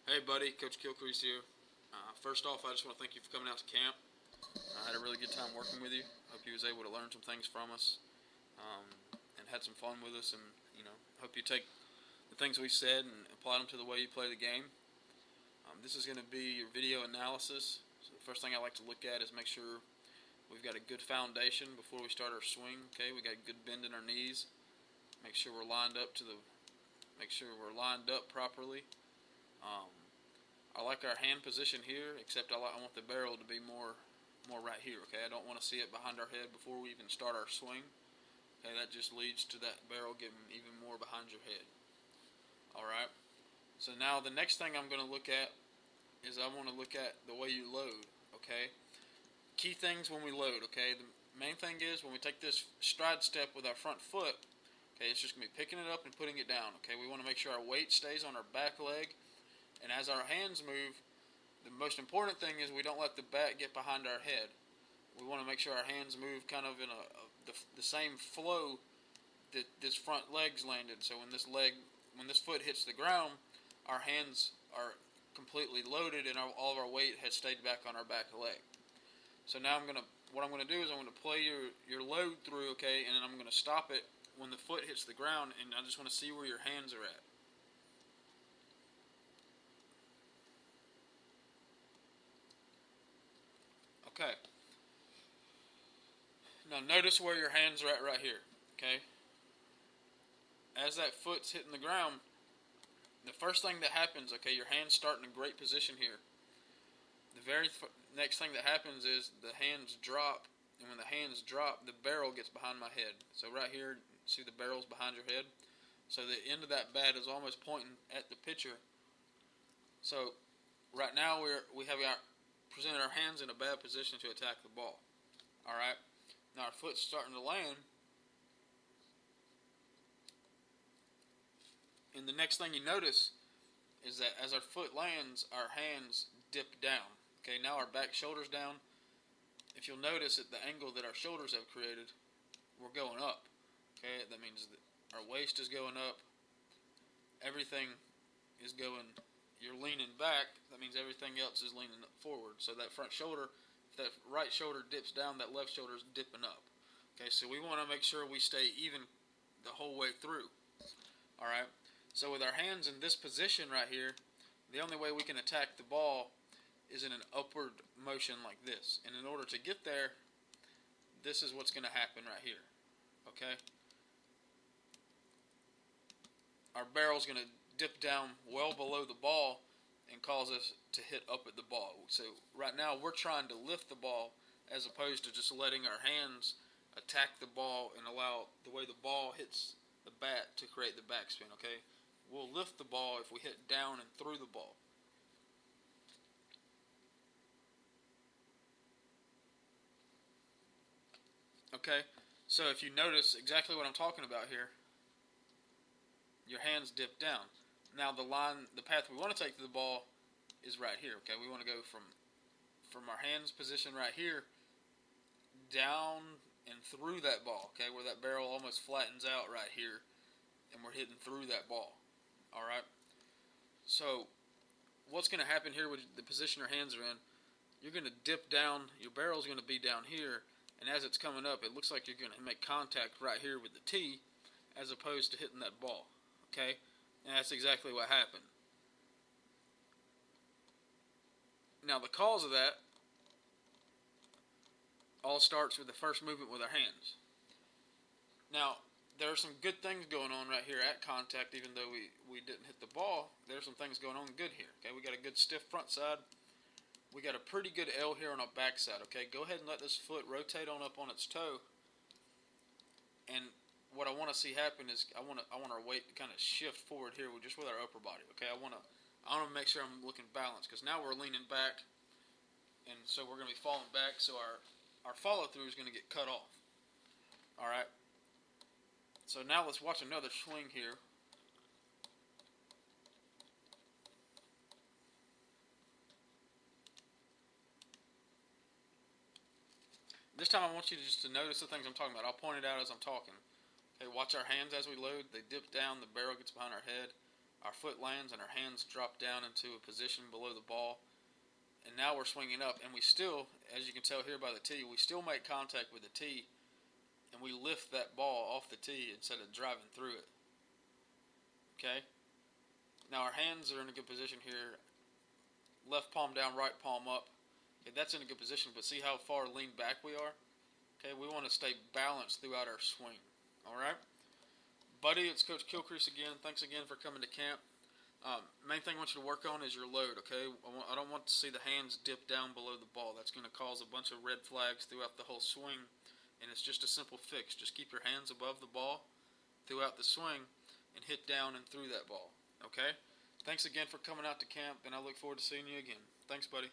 Hey buddy, Coach Kilcrease here. First off, I just want to thank you for coming out to camp. I had a really good time working with you. Hope you was able to learn some things from us and had some fun with us. And hope you take the things we said and apply them to the way you play the game. This is going to be your video analysis. So the first thing I like to look at is make sure we've got a good foundation before we start our swing. Okay, we got a good bend in our knees. Make sure we're lined up properly. I like our hand position here, except I want the barrel to be more right here. Okay, I don't want to see it behind our head before we even start our swing. Okay, that just leads to that barrel getting even more behind your head. All right. So now the next thing I'm going to look at is I want to look at the way you load. Okay. Key things when we load. Okay. The main thing is when we take this stride step with our front foot. Okay, it's just going to be picking it up and putting it down. Okay, we want to make sure our weight stays on our back leg. And as our hands move, the most important thing is we don't let the bat get behind our head. We want to make sure our hands move kind of in the same flow that this front leg's landed. So when this foot hits the ground, our hands are completely loaded and all of our weight has stayed back on our back leg. So now what I'm going to do is I'm going to play your load through, okay, and then I'm going to stop it when the foot hits the ground, and I just want to see where your hands are at. Okay. Now notice where your hands are at right here. Okay. As that foot's hitting the ground, the first thing that happens, okay, your hands start in a great position here. The very next thing that happens is the hands drop, and when the hands drop, the barrel gets behind my head. So right here, see the barrel's behind your head? So the end of that bat is almost pointing at the pitcher. So right now we have presented our hands in a bad position to attack the ball. All right. Now our foot's starting to land. And the next thing you notice is that as our foot lands, our hands dip down. Okay, now our back shoulder's down. If you'll notice at the angle that our shoulders have created, we're going up. Okay, that means that our waist is going up. Everything is going, you're leaning back, that means everything else is leaning forward. So that front shoulder, if that right shoulder dips down, that left shoulder is dipping up. Okay, so we want to make sure we stay even the whole way through. All right. So with our hands in this position right here, the only way we can attack the ball is in an upward motion like this. And in order to get there, this is what's going to happen right here. Okay? Our barrel's going to dip down well below the ball and cause us to hit up at the ball. So right now we're trying to lift the ball as opposed to just letting our hands attack the ball and allow the way the ball hits the bat to create the backspin. Okay? We'll lift the ball if we hit down and through the ball. Okay, so if you notice exactly what I'm talking about here, your hands dip down. Now the path we want to take to the ball is right here. Okay, we want to go from our hands position right here down and through that ball. Okay, where that barrel almost flattens out right here, and we're hitting through that ball. All right. So what's going to happen here with the position your hands are in? You're going to dip down. Your barrel's going to be down here. And as it's coming up, it looks like you're going to make contact right here with the tee as opposed to hitting that ball. Okay? And that's exactly what happened. Now, the cause of that all starts with the first movement with our hands. Now, there are some good things going on right here at contact, even though we didn't hit the ball. There's some things going on good here. Okay? We got a good stiff front side. We got a pretty good L here on our backside. Okay, go ahead and let this foot rotate on up on its toe. And what I want to see happen is I want our weight to kind of shift forward here with our upper body. Okay, I want to make sure I'm looking balanced because now we're leaning back, and so we're going to be falling back. So our follow through is going to get cut off. All right. So now let's watch another swing here. This time I want you to notice the things I'm talking about. I'll point it out as I'm talking. Okay, watch our hands as we load. They dip down. The barrel gets behind our head. our foot lands and our hands drop down into a position below the ball. And now we're swinging up, and we still, as you can tell here by the tee, we still make contact with the tee, and we lift that ball off the tee instead of driving through it. Okay? Now our hands are in a good position here. Left palm down, right palm up. Okay, that's in a good position, but see how far leaned back we are? Okay, we want to stay balanced throughout our swing. Alright? Buddy, it's Coach Kilcrease again. Thanks again for coming to camp. Main thing I want you to work on is your load, okay? I don't want to see the hands dip down below the ball. That's going to cause a bunch of red flags throughout the whole swing, and it's just a simple fix. Just keep your hands above the ball throughout the swing and hit down and through that ball, okay? Thanks again for coming out to camp, and I look forward to seeing you again. Thanks, buddy.